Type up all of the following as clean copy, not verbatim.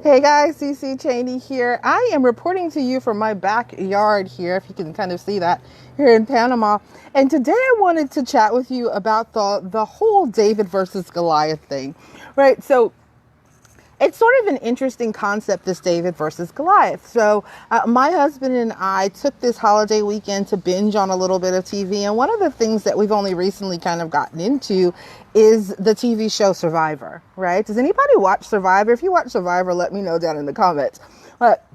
Hey guys, Cici Cheney here. I am reporting to you from my backyard here, if you can kind of see that, here in Panama. And today I wanted to chat with you about the whole David versus Goliath thing, right? So it's sort of an interesting concept, this David versus Goliath. So my husband and I took this holiday weekend to binge on a little bit of TV. And one of the things that we've only recently kind of gotten into is the TV show Survivor, right? Does anybody watch Survivor? If you watch Survivor, let me know down in the comments. But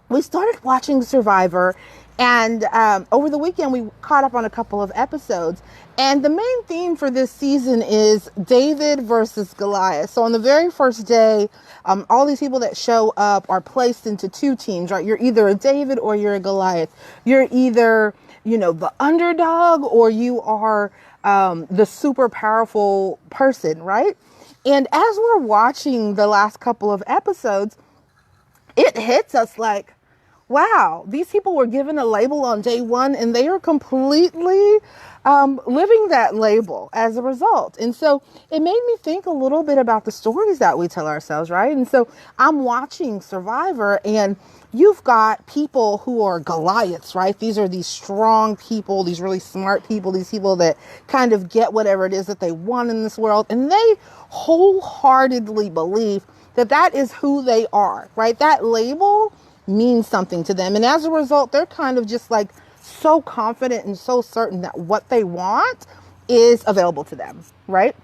we started watching Survivor, and over the weekend we caught up on a couple of episodes. And the main theme for this season is David versus Goliath. So on the very first day, all these people that show up are placed into two teams, right? You're either a David or you're a Goliath. You're either, the underdog, or you are the super powerful person, right? And as we're watching the last couple of episodes, it hits us like, wow, these people were given a label on day one and they are completely living that label as a result. And so it made me think a little bit about the stories that we tell ourselves, right? And so I'm watching Survivor, and you've got people who are Goliaths, right? These are these strong people, these really smart people, these people that kind of get whatever it is that they want in this world. And they wholeheartedly believe that that is who they are, right? That label means something to them. And as a result, they're kind of just like so confident and so certain that what they want is available to them, right?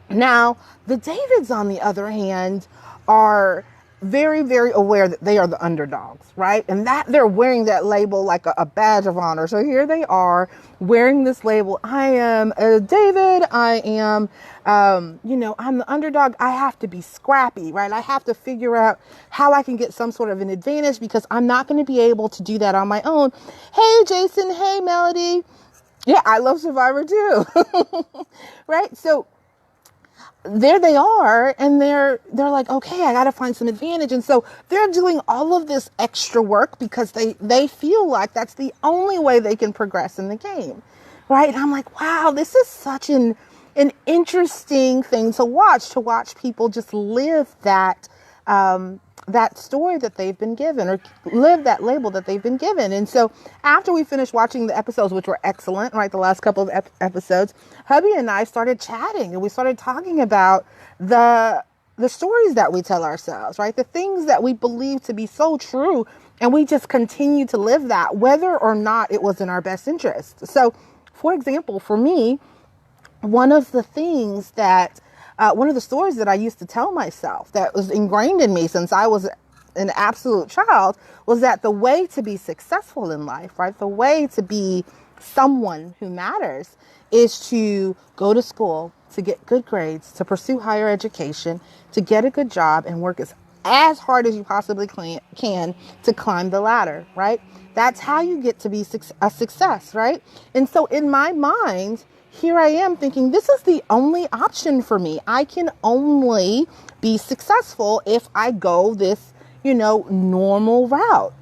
Now, the Davids, on the other hand, are very, very aware that they are the underdogs, right? And that they're wearing that label like a badge of honor. So here they are wearing this label. I am a David. I am, I'm the underdog. I have to be scrappy, right? I have to figure out how I can get some sort of an advantage because I'm not going to be able to do that on my own. Hey, Jason. Hey, Melody. Yeah, I love Survivor too. Right? So there they are, and they're like, okay, I got to find some advantage. And so they're doing all of this extra work because they feel like that's the only way they can progress in the game, right? And I'm like, wow, this is such an interesting thing to watch people just live that story that they've been given, or live that label that they've been given. And so after we finished watching the episodes, which were excellent, right? The last couple of episodes, hubby and I started chatting, and we started talking about the stories that we tell ourselves, right? The things that we believe to be so true. And we just continue to live that, whether or not it was in our best interest. So for example, for me, one of the stories that I used to tell myself that was ingrained in me since I was an absolute child was that the way to be successful in life, right? The way to be someone who matters is to go to school, to get good grades, to pursue higher education, to get a good job, and work as hard as you possibly can to climb the ladder, right? That's how you get to be a success, right? And so in my mind, here I am thinking, this is the only option for me. I can only be successful if I go this, normal route.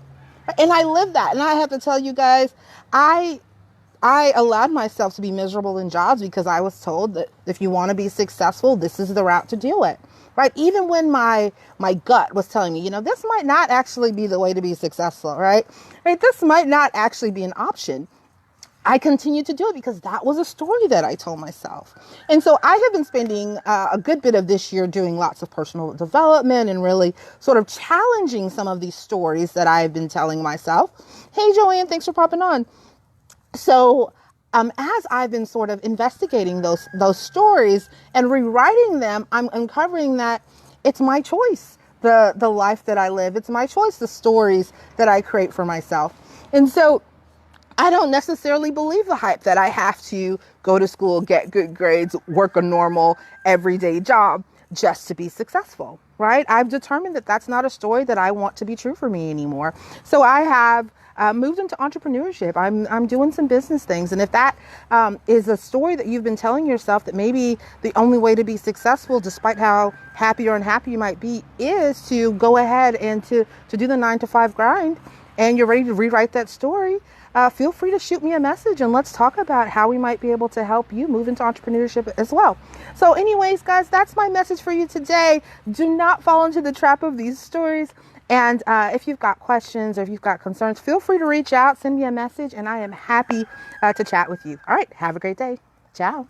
And I live that. And I have to tell you guys, I allowed myself to be miserable in jobs because I was told that if you want to be successful, this is the route to do it. Right? Even when my gut was telling me, this might not actually be the way to be successful, right? This might not actually be an option. I continued to do it because that was a story that I told myself. And so I have been spending a good bit of this year doing lots of personal development and really sort of challenging some of these stories that I've been telling myself. Hey, Joanne, thanks for popping on. So as I've been sort of investigating those stories and rewriting them, I'm uncovering that it's my choice, the life that I live. It's my choice, the stories that I create for myself. And so I don't necessarily believe the hype that I have to go to school, get good grades, work a normal everyday job just to be successful, right? I've determined that that's not a story that I want to be true for me anymore. So I have moved into entrepreneurship. I'm doing some business things. And if that is a story that you've been telling yourself that maybe the only way to be successful, despite how happy or unhappy you might be, is to go ahead and to do the 9-to-5 grind, and you're ready to rewrite that story, feel free to shoot me a message and let's talk about how we might be able to help you move into entrepreneurship as well. So anyways, guys, that's my message for you today. Do not fall into the trap of these stories. And if you've got questions or if you've got concerns, feel free to reach out, send me a message, and I am happy to chat with you. All right. Have a great day. Ciao.